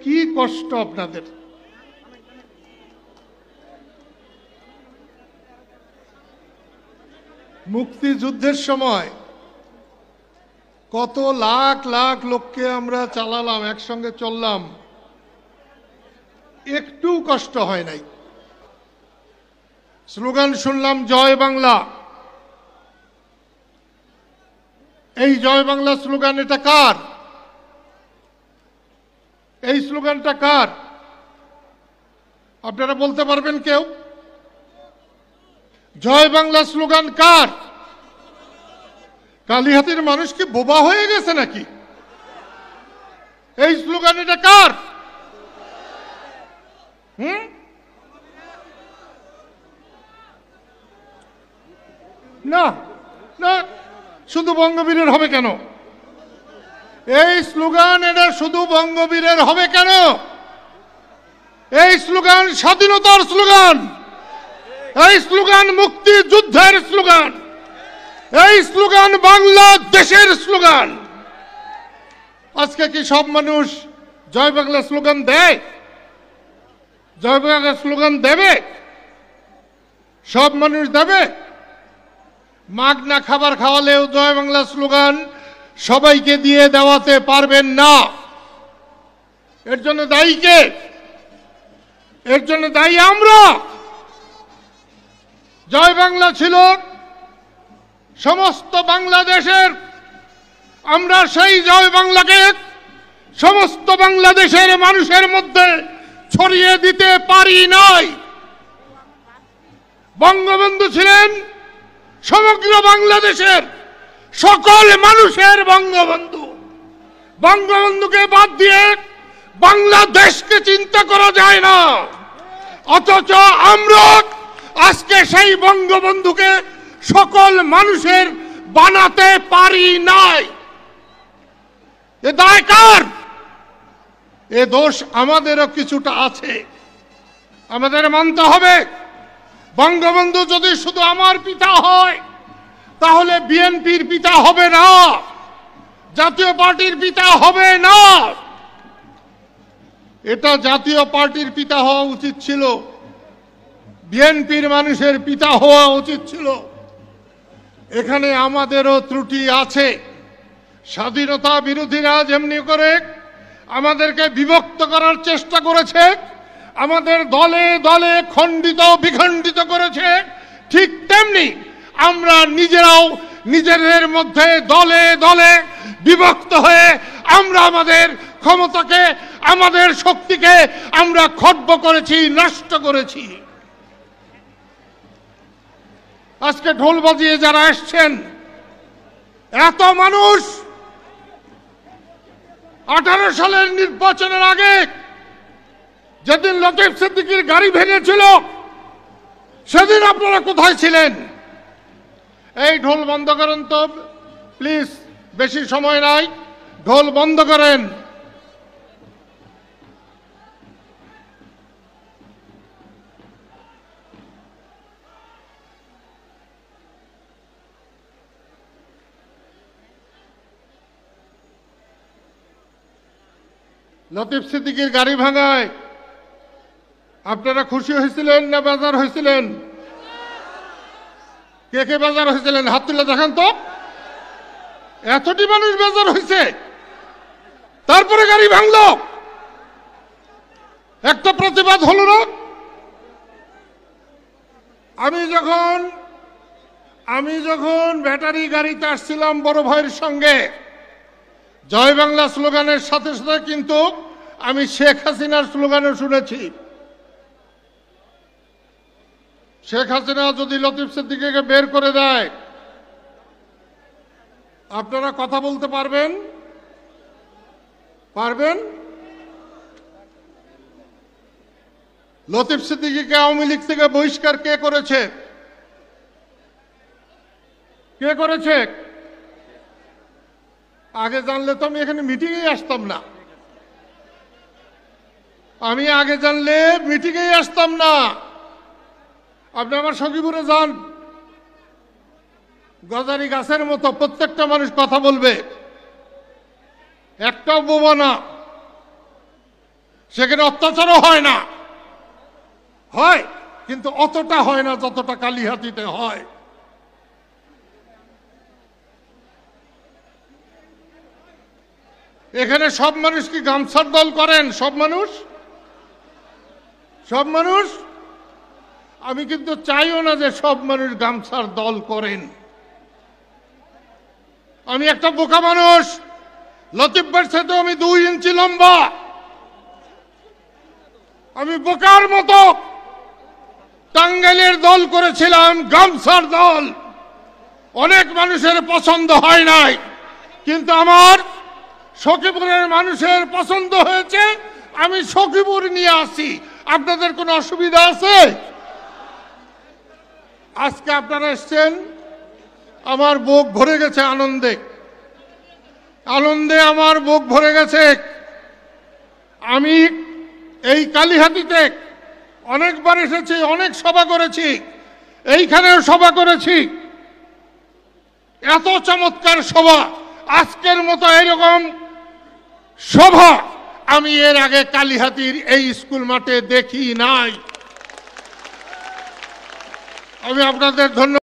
কি কষ্ট আপনাদের। মুক্তিযুদ্ধের সময় কত লাখ লাখ লোককে আমরা চালালাম, একসঙ্গে চললাম, একটু কষ্ট হয় নাই। স্লোগান শুনলাম জয় বাংলা। এই জয় বাংলা স্লোগান এটা কার? এই স্লোগানটা কার? আপনারা বলতে পারবেন কেউ? জয় বাংলা স্লোগান কার? কালিহাতির মানুষ কি বোবা হয়ে গেছে নাকি? এই স্লোগান এটা কার? না না, শুধু বঙ্গবীরের হবে কেন? এই স্লোগান এটা শুধু বঙ্গবীরের হবে কেন? এই স্লোগান স্বাধীনতার স্লোগান, এই স্লোগান মুক্তিযুদ্ধের স্লোগান, এই স্লোগান বাংলাদেশের স্লোগান। আজকে কি সব মানুষ জয় বাংলা স্লোগান দেয়? জয় বাংলা স্লোগান দেবে? সব মানুষ দেবে? মাগনা খাবার খাওয়ালেও জয় বাংলা স্লোগান সবাইকে দিয়ে দেওয়াতে পারবেন না। এর জন্য দায়ী কে? এর জন্য দায়ী আমরা। জয় বাংলা ছিল সমস্ত বাংলাদেশের। আমরা সেই জয় বাংলাকে সমস্ত বাংলাদেশের মানুষের মধ্যে ছড়িয়ে দিতে পারি নাই। বঙ্গবন্ধু ছিলেন সমগ্র বাংলাদেশের সকল মানুষের বঙ্গবন্ধু। বঙ্গবন্ধুকে বাদ দিয়ে বাংলাদেশকে চিন্তা করা যায় না। অথচ আমরা আজকে সেই বঙ্গবন্ধুকে সকল মানুষের বানাতে পারি নাই। এ দায় কার? এ দোষ আমাদেরও কিছুটা আছে, আমাদের মানতে হবে। বঙ্গবন্ধু যদি শুধু আমার পিতা হয় তাহলে বিএনপির পিতা হবে না, জাতীয় পার্টির পিতা হবে না। এটা জাতীয় পার্টির পিতা হওয়া উচিত ছিল, বিএনপির মানুষের পিতা হওয়া উচিত ছিল। এখানে আমাদেরও ত্রুটি আছে। স্বাধীনতা বিরোধীরা যেমনি করে আমাদেরকে বিভক্ত করার চেষ্টা করেছে, আমাদের দলে দলে খণ্ডিত বিখণ্ডিত করেছে, ঠিক তেমনি আমরা নিজেরাও নিজেদের মধ্যে দলে দলে বিভক্ত হয়ে আমরা আমাদের ক্ষমতাকে, আমাদের শক্তিকে আমরা খর্ব করেছি, নষ্ট করেছি। আজকে ঢোল বাজিয়ে যারা এসছেন, এত মানুষ 18 সালের নির্বাচনের আগে যেদিন লতিফ সিদ্দিকীর গাড়ি ভেঙেছিল সেদিন আপনারা কোথায় ছিলেন? এই ঢোল বন্ধ করেন তো প্লিজ, বেশি সময় নাই, ঢোল বন্ধ করেন। লতিফ সিদ্দিকীর গাড়ি ভাঙায় আপনারা খুশি হয়েছিলেন না বেজার হয়েছিলেন? কে কে বেজার হয়েছিলেন হাত তুলে দেখান তো। এতটি মানুষ বেজার হয়েছে, তারপরে গাড়ি ভাঙলো, একটা প্রতিবাদ হলো না? আমি যখন ব্যাটারি গাড়িতে আসছিলাম বড় ভাইয়ের সঙ্গে, জয় বাংলা স্লোগানের সাথে সাথে কিন্তু আমি শেখ হাসিনার স্লোগানও শুনেছি। শেখ হাসিনা যদি লতিফ সিদ্দিকীকে বের করে দেয়, আপনারা কথা বলতে পারবেন? পারবেন? লতিফ সিদ্দিকীকে আওয়ামী লীগ থেকে বহিষ্কার কে করেছে? কে করেছে? আগে জানলে তো আমি এখানে মিটিংয়ে আসতাম না। আমি আগে জানলে মিটিংয়ে আসতাম না। আপনি আমার সখীপুরে যান, গজারি গাছের মতো প্রত্যেকটা মানুষ কথা বলবে, একটাও বোবা না। সেখানে অত্যাচারও হয় না, হয় কিন্তু অতটা হয় না যতটা কালিহাতীতে হয়। এখানে সব মানুষ কি গামছার দল করেন? সব মানুষ, সব মানুষ? আমি কিন্তু চাইও না যে সব মানুষ গামছার দল করেন। আমি একটা বোকা মানুষ, লতিফ ভাইয়ের সাথে আমি 2 ইঞ্চি লম্বা, আমি বোকার মতো টাঙ্গাইলের দল করেছিলাম, গামছার দল। অনেক মানুষের পছন্দ হয় নাই, কিন্তু আমার সখীপুরের মানুষের পছন্দ হয়েছে, আমি সখীপুর নিয়ে আসি। আপনাদের কোনো অসুবিধা আছে? আজকে আপনারা এসছেন, আমার বুক ভরে গেছে আনন্দে, আনন্দে আমার বুক ভরে গেছে। আমি এই কালিহাতীতে অনেকবার এসেছি, অনেক সভা করেছি, এইখানেও সভা করেছি। এত চমৎকার সভা, আজকের মতো এরকম সভা আমি এর আগে কালিহাতীর এই স্কুল মাঠে দেখি নাই। আমি আপনাদের ধন্যবাদ।